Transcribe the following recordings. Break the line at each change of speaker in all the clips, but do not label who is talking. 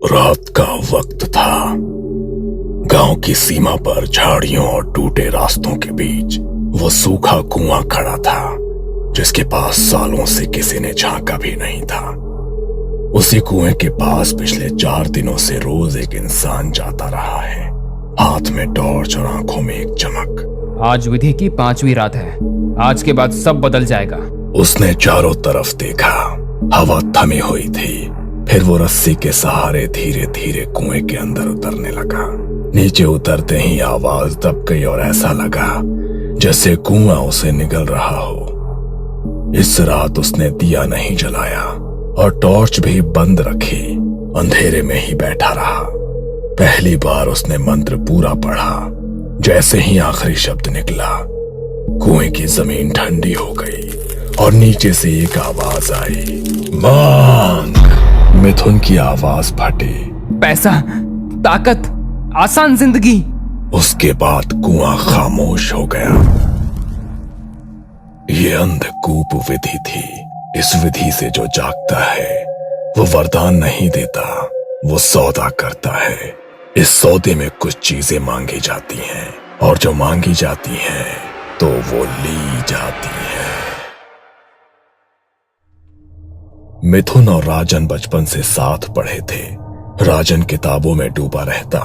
रात का वक्त था। गांव की सीमा पर झाड़ियों और टूटे रास्तों के बीच वो सूखा कुआं खड़ा था, जिसके पास सालों से किसी ने झांका भी नहीं था। उसी कुएं के पास पिछले 4 दिनों से रोज एक इंसान जाता रहा है, हाथ में टॉर्च और आंखों में एक चमक।
आज विधि की 5वीं रात है। आज के बाद सब बदल जाएगा।
उसने चारों तरफ देखा। हवा थमी हुई थी। फिर वो रस्सी के सहारे धीरे धीरे कुएं के अंदर उतरने लगा। नीचे उतरते ही आवाज दब गई और ऐसा लगा जैसे कुआं उसे निगल रहा हो। इस रात उसने दिया नहीं जलाया और टॉर्च भी बंद रखी। अंधेरे में ही बैठा रहा। पहली बार उसने मंत्र पूरा पढ़ा। जैसे ही आखिरी शब्द निकला, कुएं की जमीन ठंडी हो गई और नीचे से एक आवाज आई, मांग। मिथुन की आवाज फटी।
पैसा, ताकत, आसान जिंदगी।
उसके बाद कुआं खामोश हो गया। ये अंधकूप विधि थी। इस विधि से जो जागता है वो वरदान नहीं देता, वो सौदा करता है। इस सौदे में कुछ चीजें मांगी जाती हैं और जो मांगी जाती हैं तो वो ली जाती है। मिथुन और राजन बचपन से साथ पढ़े थे। राजन किताबों में डूबा रहता,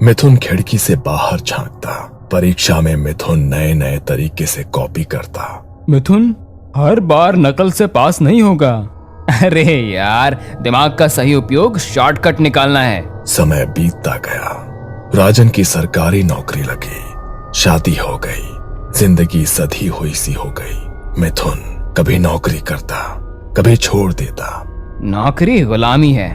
मिथुन खिड़की से बाहर झांकता। परीक्षा में मिथुन नए नए तरीके से कॉपी करता।
मिथुन, हर बार नकल से पास नहीं होगा। अरे यार, दिमाग का सही उपयोग शॉर्टकट निकालना है।
समय बीतता गया। राजन की सरकारी नौकरी लगी, शादी हो गई, जिंदगी सधी हुई सी हो गई। मिथुन कभी नौकरी करता, कभी छोड़ देता।
नौकरी गुलामी है,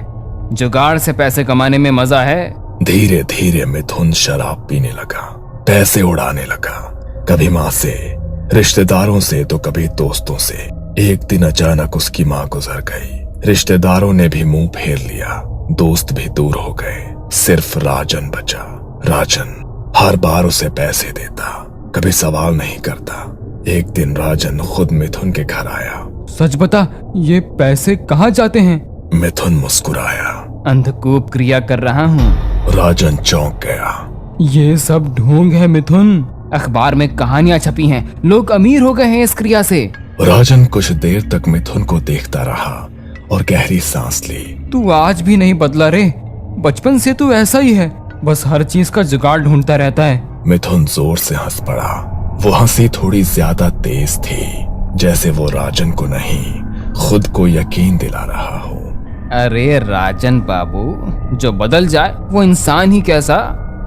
जुगाड़ से पैसे कमाने में मजा है।
धीरे धीरे मिथुन शराब पीने लगा, पैसे उड़ाने लगा, कभी माँ से, रिश्तेदारों से तो कभी दोस्तों से। एक दिन अचानक उसकी माँ गुजर गई। रिश्तेदारों ने भी मुंह फेर लिया, दोस्त भी दूर हो गए, सिर्फ राजन बचा। राजन हर बार उसे पैसे देता, कभी सवाल नहीं करता। एक दिन राजन खुद मिथुन के घर आया।
सच बता, ये पैसे कहाँ जाते हैं?
मिथुन मुस्कुराया।
अंधकूप क्रिया कर रहा हूँ।
राजन चौंक गया।
ये सब ढोंग है मिथुन। अखबार में कहानियां छपी हैं, लोग अमीर हो गए हैं इस क्रिया से।
राजन कुछ देर तक मिथुन को देखता रहा और गहरी सांस ली।
तू आज भी नहीं बदला रे। बचपन से तू ऐसा ही है, बस हर चीज का जुगाड़ ढूंढता रहता है।
मिथुन जोर से हंस पड़ा। वो हंसी थोड़ी ज्यादा तेज थी, जैसे वो राजन को नहीं, खुद को यकीन दिला रहा हो।
अरे राजन बाबू, जो बदल जाए वो इंसान ही कैसा।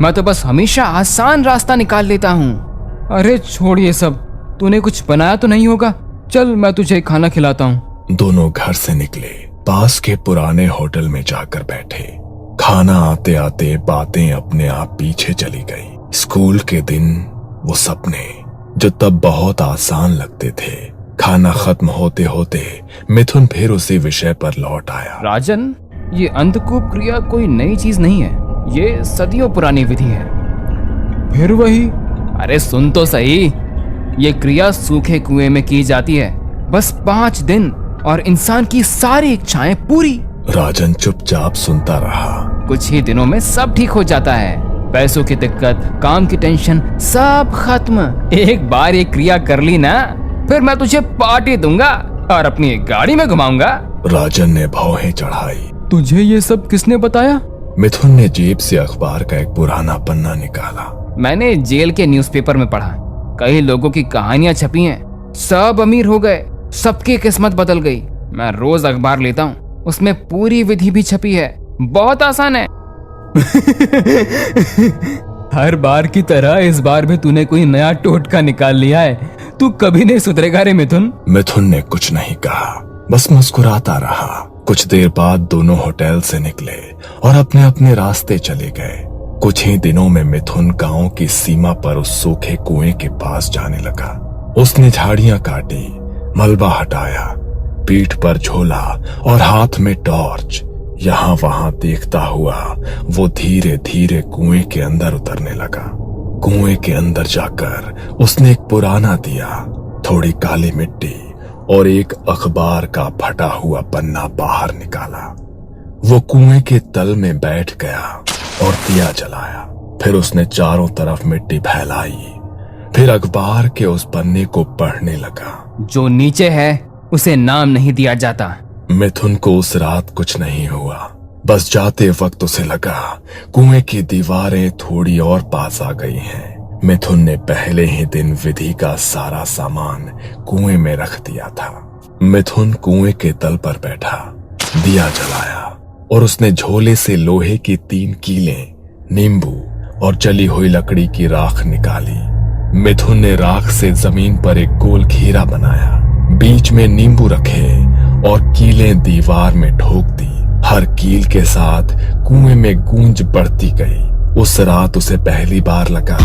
मैं तो बस हमेशा आसान रास्ता निकाल लेता हूँ। अरे छोड़ ये सब, तूने कुछ बनाया तो नहीं होगा। चल मैं तुझे खाना खिलाता हूँ।
दोनों घर से निकले, पास के पुराने होटल में जाकर बैठे। खाना आते आते बातें अपने आप पीछे चली गई। स्कूल के दिन, वो सपने जो तब बहुत आसान लगते थे। खाना खत्म होते होते मिथुन फिर उसी विषय पर लौट आया।
राजन, ये अंधकूप क्रिया कोई नई चीज नहीं है, ये सदियों पुरानी विधि है। फिर वही? अरे सुन तो सही। ये क्रिया सूखे कुएं में की जाती है, बस 5 दिन और इंसान की सारी इच्छाएं पूरी।
राजन चुपचाप सुनता रहा।
कुछ ही दिनों में सब ठीक हो जाता है। पैसों की दिक्कत, काम की टेंशन, सब खत्म। एक बार ये क्रिया कर ली ना, फिर मैं तुझे पार्टी दूंगा और अपनी गाड़ी में घुमाऊंगा।
राजन ने भौहें चढ़ाई।
तुझे ये सब किसने बताया?
मिथुन ने जेब से अखबार का एक पुराना पन्ना निकाला।
मैंने जेल के न्यूज़पेपर में पढ़ा, कई लोगों की कहानियां छपी हैं, सब अमीर हो गए, सबकी किस्मत बदल गई। मैं रोज अखबार लेता हूँ, उसमें पूरी विधि भी छपी है, बहुत आसान है। हर बार की तरह इस बार भी तूने कोई नया टोटका निकाल लिया है। तू कभी नहीं सुधरेगा रे मिथुन।
मिथुन ने कुछ नहीं कहा, बस मुस्कुराता रहा। कुछ देर बाद दोनों होटल से निकले और अपने अपने रास्ते चले गए। कुछ ही दिनों में मिथुन गांव की सीमा पर उस सूखे कुएं के पास जाने लगा। उसने झाड़ियां काटी, मलबा हटाया, पीठ पर झोला और हाथ में टॉर्च। यहाँ वहां देखता हुआ वो धीरे धीरे कुएं के अंदर उतरने लगा। कुएं के अंदर जाकर उसने एक पुराना दिया, थोड़ी काली मिट्टी और एक अखबार का फटा हुआ पन्ना बाहर निकाला। वो कुएं के तल में बैठ गया और दिया जलाया। फिर उसने चारों तरफ मिट्टी फैलाई। फिर अखबार के उस पन्ने को पढ़ने लगा।
जो नीचे है उसे नाम नहीं दिया जाता।
मिथुन को उस रात कुछ नहीं हुआ। बस जाते वक्त उसे लगा कुएं की दीवारें थोड़ी और पास आ गई हैं। मिथुन ने पहले ही दिन विधि का सारा सामान कुएं में रख दिया था। मिथुन कुएं के तल पर बैठा, दिया जलाया और उसने झोले से लोहे की 3 कीलें, नींबू और जली हुई लकड़ी की राख निकाली। मिथुन ने राख से जमीन पर एक गोल घेरा बनाया, बीच में नींबू रखे और कीलें दीवार में ठोक दी। हर कील के साथ कुएं में गूंज बढ़ती गई। उस रात उसे पहली बार लगा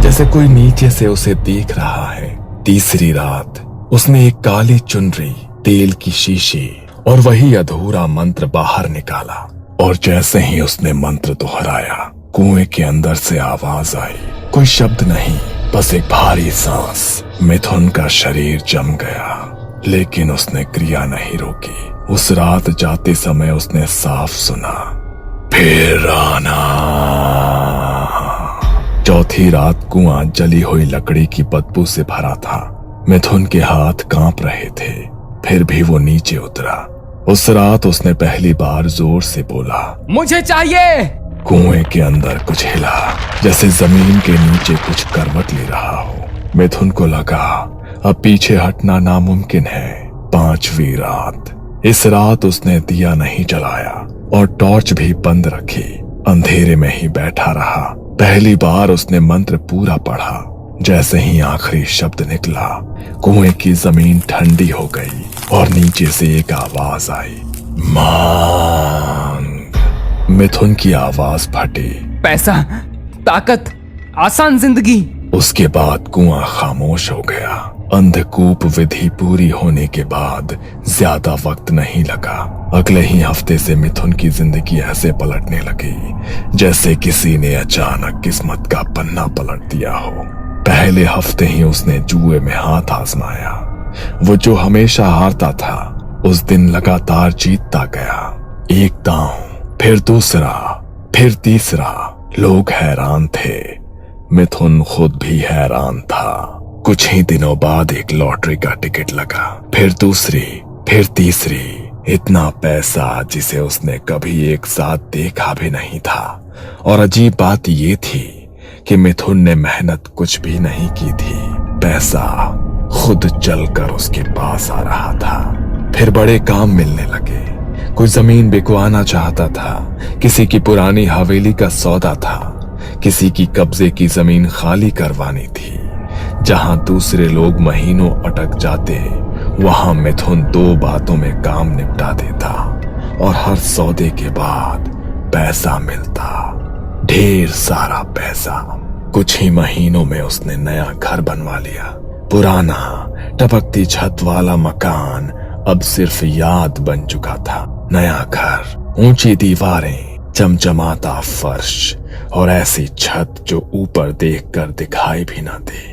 जैसे कोई नीचे से उसे देख रहा है। तीसरी रात उसने एक काली चुनरी, तेल की शीशी और वही अधूरा मंत्र बाहर निकाला और जैसे ही उसने मंत्र दोहराया, कुएं के अंदर से आवाज आई। कोई शब्द नहीं, बस एक भारी सांस। मिथुन का शरीर जम गया, लेकिन उसने क्रिया नहीं रोकी। उस रात जाते समय उसने साफ सुना, फिर आना। चौथी रात कुआं जली हुई लकड़ी की बदबू से भरा था। मिथुन के हाथ कांप रहे थे, फिर भी वो नीचे उतरा। उस रात उसने पहली बार जोर से बोला,
मुझे चाहिए।
कुएं के अंदर कुछ हिला, जैसे जमीन के नीचे कुछ करवट ले रहा हो। मिथुन को लगा अब पीछे हटना नामुमकिन है। 5वीं रात। इस रात उसने दिया नहीं जलाया और टॉर्च भी बंद रखी। अंधेरे में ही बैठा रहा। पहली बार उसने मंत्र पूरा पढ़ा। जैसे ही आखिरी शब्द निकला, कुएं की जमीन ठंडी हो गई और नीचे से एक आवाज आई, मांग। मिथुन की आवाज फटी,
पैसा, ताकत, आसान जिंदगी।
उसके बाद कुआं खामोश हो गया। अंधकूप विधि पूरी होने के बाद ज्यादा वक्त नहीं लगा। अगले ही हफ्ते से मिथुन की जिंदगी ऐसे पलटने लगी जैसे किसी ने अचानक किस्मत का पन्ना पलट दिया हो। पहले हफ्ते ही उसने जुए में हाथ आजमाया। वो जो हमेशा हारता था, उस दिन लगातार जीतता गया। एक दांव, फिर दूसरा, फिर तीसरा। लोग हैरान थे, मिथुन खुद भी हैरान था। कुछ ही दिनों बाद एक लॉटरी का टिकट लगा, फिर दूसरी, फिर तीसरी। इतना पैसा जिसे उसने कभी एक साथ देखा भी नहीं था। और अजीब बात ये थी कि मिथुन ने मेहनत कुछ भी नहीं की थी। पैसा खुद चलकर उसके पास आ रहा था। फिर बड़े काम मिलने लगे। कोई जमीन बिकवाना चाहता था, किसी की पुरानी हवेली का सौदा था, किसी की कब्जे की जमीन खाली करवानी थी। जहां दूसरे लोग महीनों अटक जाते, वहां मिथुन 2 बातों में काम निपटा देता और हर सौदे के बाद पैसा मिलता, ढेर सारा पैसा। कुछ ही महीनों में उसने नया घर बनवा लिया। पुराना टपकती छत वाला मकान अब सिर्फ याद बन चुका था। नया घर, ऊंची दीवारें, चमचमाता फर्श और ऐसी छत जो ऊपर देखकर दिखाई भी ना दे।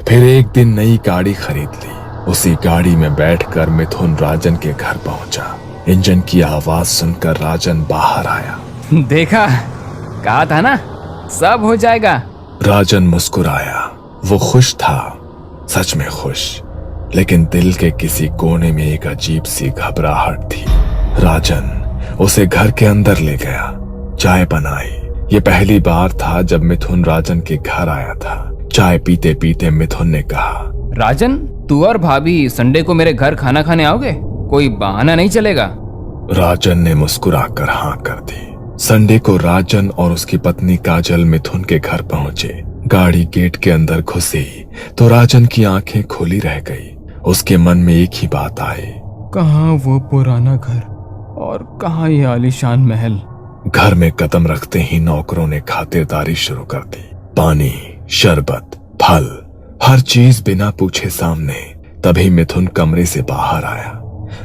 फिर एक दिन नई गाड़ी खरीद ली। उसी गाड़ी में बैठकर मिथुन राजन के घर पहुंचा। इंजन की आवाज सुनकर राजन बाहर आया।
देखा, कहा था ना, सब हो जाएगा।
राजन मुस्कुराया। वो खुश था, सच में खुश, लेकिन दिल के किसी कोने में एक अजीब सी घबराहट थी। राजन उसे घर के अंदर ले गया, चाय बनाई। ये पहली बार था जब मिथुन राजन के घर आया था। चाय पीते पीते मिथुन ने कहा,
राजन, तू और भाभी संडे को मेरे घर खाना खाने आओगे? कोई बहाना नहीं चलेगा?
राजन ने मुस्कुराकर हाँ कर दी। संडे को राजन और उसकी पत्नी काजल मिथुन के घर पहुंचे। गाड़ी गेट के अंदर घुसी तो राजन की आंखें खुली रह गई। उसके मन में एक ही बात आई,
कहाँ वो पुराना घर और कहाँ ये आलीशान महल?
घर में कदम रखते ही नौकरों ने खातिरदारी शुरू कर दी। पानी, शरबत, फल, हर चीज बिना पूछे सामने। तभी मिथुन कमरे से बाहर आया।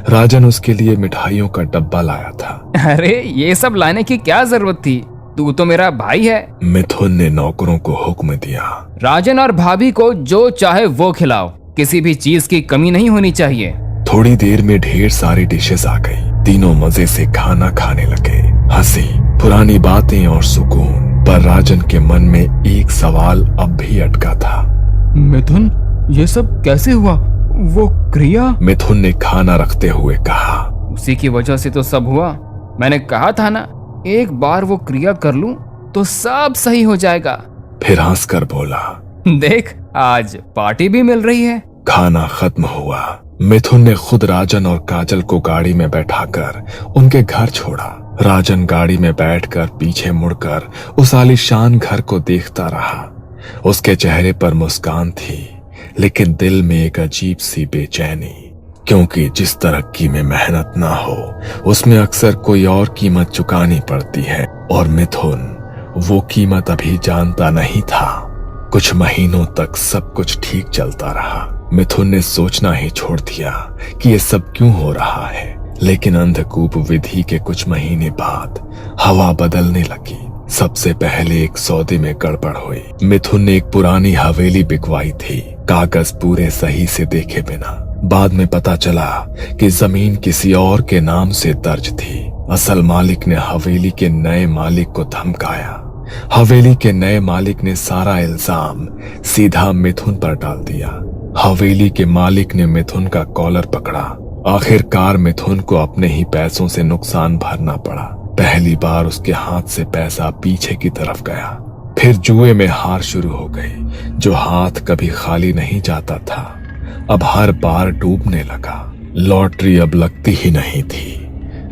राजन उसके लिए मिठाइयों का डब्बा लाया था।
अरे ये सब लाने की क्या जरूरत थी? तू तो मेरा भाई है।
मिथुन ने नौकरों को हुक्म दिया,
राजन और भाभी को जो चाहे वो खिलाओ, किसी भी चीज की कमी नहीं होनी चाहिए।
थोड़ी देर में ढेर सारी डिशेस आ गई। तीनों मजे से खाना खाने लगे। हंसी, पुरानी बातें और सुकून। पर राजन के मन में एक सवाल अब भी अटका था।
मिथुन, ये सब कैसे हुआ? वो क्रिया?
मिथुन ने खाना रखते हुए कहा।
उसी की वजह से तो सब हुआ। मैंने कहा था ना, एक बार वो क्रिया कर लूं तो सब सही हो जाएगा।
फिर हंसकर बोला,
देख, आज पार्टी भी मिल रही है।
खाना खत्म हुआ। मिथुन ने खुद राजन और काजल को गाड़ी में बैठाकर उनके घर छोड़ा। राजन गाड़ी में बैठकर पीछे मुड़कर उस आलीशान घर को देखता रहा। उसके चेहरे पर मुस्कान थी, लेकिन दिल में एक अजीब सी बेचैनी, क्योंकि जिस तरक्की में मेहनत ना हो उसमें अक्सर कोई और कीमत चुकानी पड़ती है, और मिथुन वो कीमत अभी जानता नहीं था। कुछ महीनों तक सब कुछ ठीक चलता रहा। मिथुन ने सोचना ही छोड़ दिया कि ये सब क्यों हो रहा है, लेकिन अंधकूप विधि के कुछ महीने बाद हवा बदलने लगी। सबसे पहले एक सौदे में गड़बड़ हुई। मिथुन ने एक पुरानी हवेली बिकवाई थी, कागज पूरे सही से देखे बिना। बाद में पता चला कि जमीन किसी और के नाम से दर्ज थी। असल मालिक ने हवेली के नए मालिक को धमकाया। हवेली के नए मालिक ने सारा इल्जाम सीधा मिथुन पर डाल दिया। हवेली के मालिक ने मिथुन का कॉलर पकड़ा। आखिरकार मिथुन को अपने ही पैसों से नुकसान भरना पड़ा। पहली बार उसके हाथ से पैसा पीछे की तरफ गया। फिर जुए में हार शुरू हो गई। जो हाथ कभी खाली नहीं जाता था, अब हर बार डूबने लगा। लॉटरी अब लगती ही नहीं थी।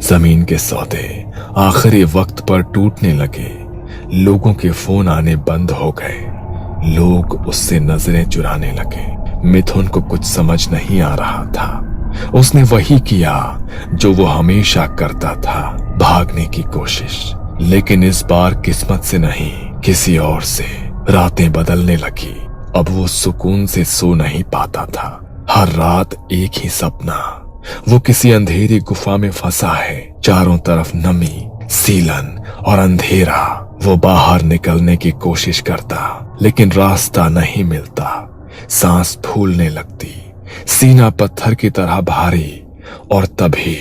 जमीन के सौदे आखिरी वक्त पर टूटने लगे। लोगों के फोन आने बंद हो गए। लोग उससे नजरें चुराने लगे। मिथुन को कुछ समझ नहीं आ रहा था। उसने वही किया जो वो हमेशा करता था, भागने की कोशिश। लेकिन इस बार किस्मत से नहीं, किसी और से रातें बदलने लगी। अब वो सुकून से सो नहीं पाता था। हर रात एक ही सपना, वो किसी अंधेरी गुफा में फंसा है। चारों तरफ नमी, सीलन और अंधेरा। वो बाहर निकलने की कोशिश करता, लेकिन रास्ता नहीं मिलता। सांस फूलने लगती, सीना पत्थर की तरह भारी, और तभी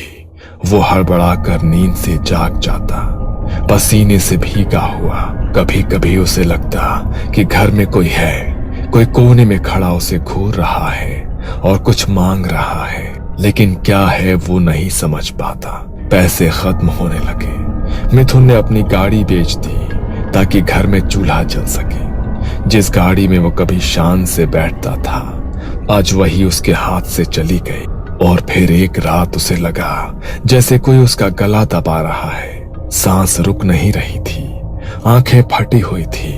वो हड़बड़ाकर नींद से जाग जाता, पसीने से भीगा हुआ। कभी कभी उसे लगता कि घर में कोई है, कोई कोने में खड़ा उसे घूर रहा है और कुछ मांग रहा है, लेकिन क्या है वो नहीं समझ पाता। पैसे खत्म होने लगे। मिथुन ने अपनी गाड़ी बेच दी ताकि घर में चूल्हा जल सके। जिस गाड़ी में वो कभी शान से बैठता था, आज वही उसके हाथ से चली गई। और फिर एक रात उसे लगा जैसे कोई उसका गला दबा रहा है। सांस रुक नहीं रही थी, आंखें फटी हुई थी।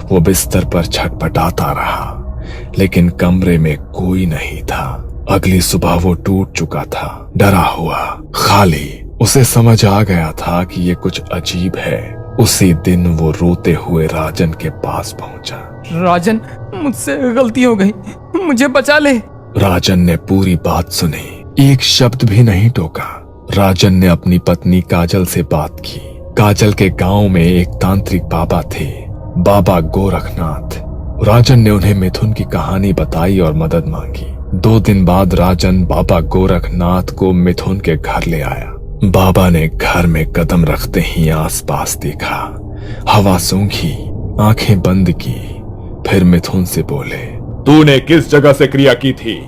वो बिस्तर पर छटपटाता रहा, लेकिन कमरे में कोई नहीं था। अगली सुबह वो टूट चुका था, डरा हुआ, खाली। उसे समझ आ गया था कि ये कुछ अजीब है। उसी दिन वो रोते हुए राजन के पास पहुंचा।
राजन, मुझसे गलती हो गई, मुझे बचा ले।
राजन ने पूरी बात सुनी, एक शब्द भी नहीं टोका। राजन ने अपनी पत्नी काजल से बात की। काजल के गांव में एक तांत्रिक बाबा थे, बाबा गोरखनाथ। राजन ने उन्हें मिथुन की कहानी बताई और मदद मांगी। 2 दिन बाद राजन बाबा गोरखनाथ को मिथुन के घर ले आया। बाबा ने घर में कदम रखते ही आसपास देखा। हवा सूंघी, आंखें बंद की, फिर मिथुन से बोले,
तूने किस जगह से क्रिया की थी?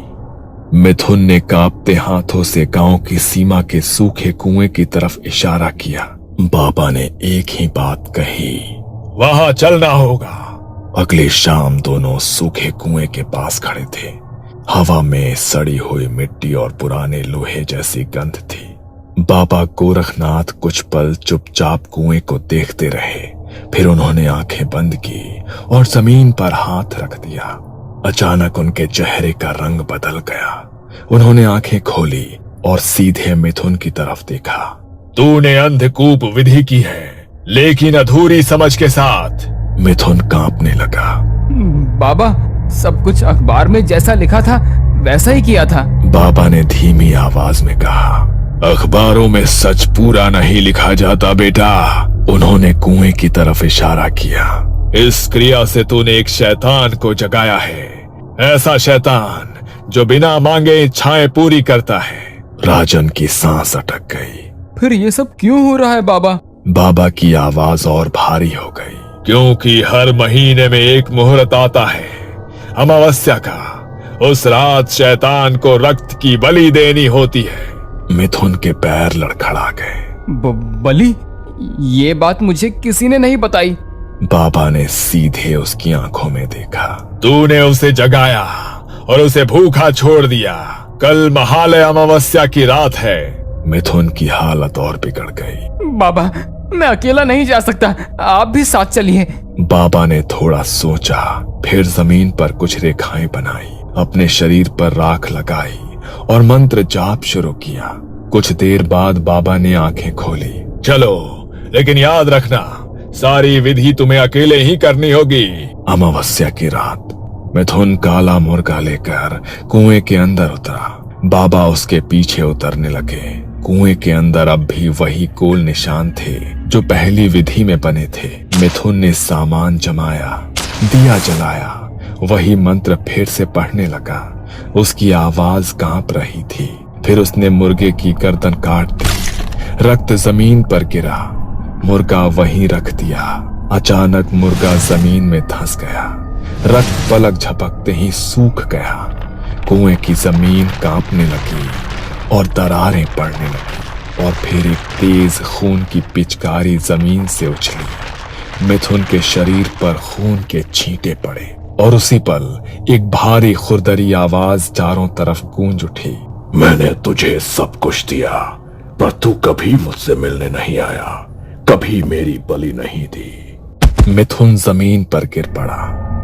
मिथुन ने कांपते हाथों से गांव की सीमा के सूखे कुएं की तरफ इशारा किया। बाबा ने एक ही बात कही,
वहां चलना होगा।
अगली शाम दोनों सूखे कुएं के पास खड़े थे। हवा में सड़ी हुई मिट्टी और पुराने लोहे जैसी गंध थी। बाबा गोरखनाथ कुछ पल चुपचाप कुएं को देखते रहे, फिर उन्होंने आंखें बंद की और जमीन पर हाथ रख दिया। अचानक उनके चेहरे का रंग बदल गया। उन्होंने आंखें खोली और सीधे मिथुन की तरफ देखा।
तूने अंधकूप विधि की है, लेकिन अधूरी समझ के साथ।
मिथुन कांपने लगा।
बाबा, सब कुछ अखबार में जैसा लिखा था वैसा ही किया था।
बाबा ने धीमी आवाज में कहा,
अखबारों में सच पूरा नहीं लिखा जाता बेटा।
उन्होंने कुएं की तरफ इशारा किया।
इस क्रिया से तूने एक शैतान को जगाया है, ऐसा शैतान जो बिना मांगे इच्छाएं पूरी करता है।
राजन की सांस अटक गई।
फिर ये सब क्यों हो रहा है बाबा?
बाबा की आवाज और भारी हो गई।
क्योंकि हर महीने में एक मुहूर्त आता है अमावस्या का। उस रात शैतान को रक्त की बलि देनी होती है।
मिथुन के पैर लड़खड़ा गए।
बलि? ये बात मुझे किसी ने नहीं बताई।
बाबा ने सीधे उसकी आंखों में देखा।
तूने उसे जगाया और उसे भूखा छोड़ दिया। कल महालय अमावस्या की रात है।
मिथुन की हालत और बिगड़ गई।
बाबा, मैं अकेला नहीं जा सकता, आप भी साथ चलिए।
बाबा ने थोड़ा सोचा, फिर जमीन पर कुछ रेखाएं बनाई, अपने शरीर पर राख लगाई और मंत्र जाप शुरू किया। कुछ देर बाद बाबा ने आंखें खोली।
चलो, लेकिन याद रखना सारी विधि तुम्हें अकेले ही करनी होगी।
अमावस्या की रात मिथुन काला मुर्गा लेकर कुएं के अंदर उतरा। बाबा उसके पीछे उतरने लगे। कुएं के अंदर अब भी वही गोल निशान थे जो पहली विधि में बने थे। मिथुन ने सामान जमाया, दिया जलाया, वही मंत्र फिर से पढ़ने लगा। उसकी आवाज कांप रही थी। फिर उसने मुर्गे की गर्दन काट दी। रक्त जमीन पर गिरा। मुर्गा वहीं रख दिया। अचानक मुर्गा जमीन में धंस गया। रक्त पलक झपकते ही सूख गया। कुएं की जमीन कांपने लगी और दरारें पड़ने लगी और फिर एक तेज खून की पिचकारी जमीन से उछली। मिथुन के शरीर पर खून के छींटे पड़े और उसी पल एक भारी खुरदरी आवाज चारों तरफ गूंज उठी। मैंने तुझे सब कुछ दिया, पर तू कभी मुझसे मिलने नहीं आया, कभी मेरी बलि नहीं दी। मिथुन जमीन पर गिर पड़ा।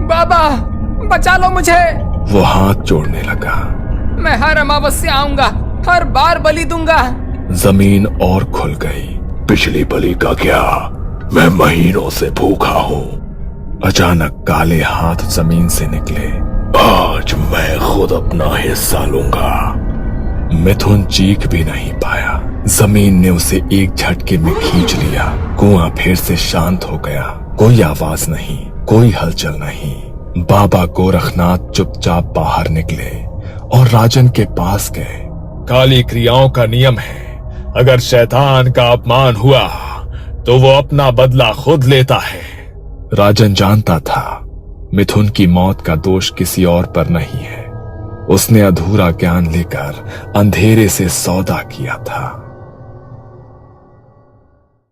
बाबा, बचा लो मुझे।
वो हाथ जोड़ने लगा।
मैं हर अमावस्या आऊंगा, हर बार बलि दूंगा।
जमीन और खुल गई। पिछली बलि का क्या, मैं महीनों से भूखा हूँ। अचानक काले हाथ जमीन से निकले। आज मैं खुद अपना हिस्सा लूंगा। मिथुन चीख भी नहीं पाया। जमीन ने उसे एक झटके में खींच लिया। कुआं फिर से शांत हो गया। कोई आवाज नहीं, कोई हलचल नहीं। बाबा गोरखनाथ चुपचाप बाहर निकले और राजन के पास गए।
काली क्रियाओं का नियम है, अगर शैतान का अपमान हुआ तो वो अपना बदला खुद लेता है।
राजन जानता था मिथुन की मौत का दोष किसी और पर नहीं है। उसने अधूरा ज्ञान लेकर अंधेरे से सौदा किया था।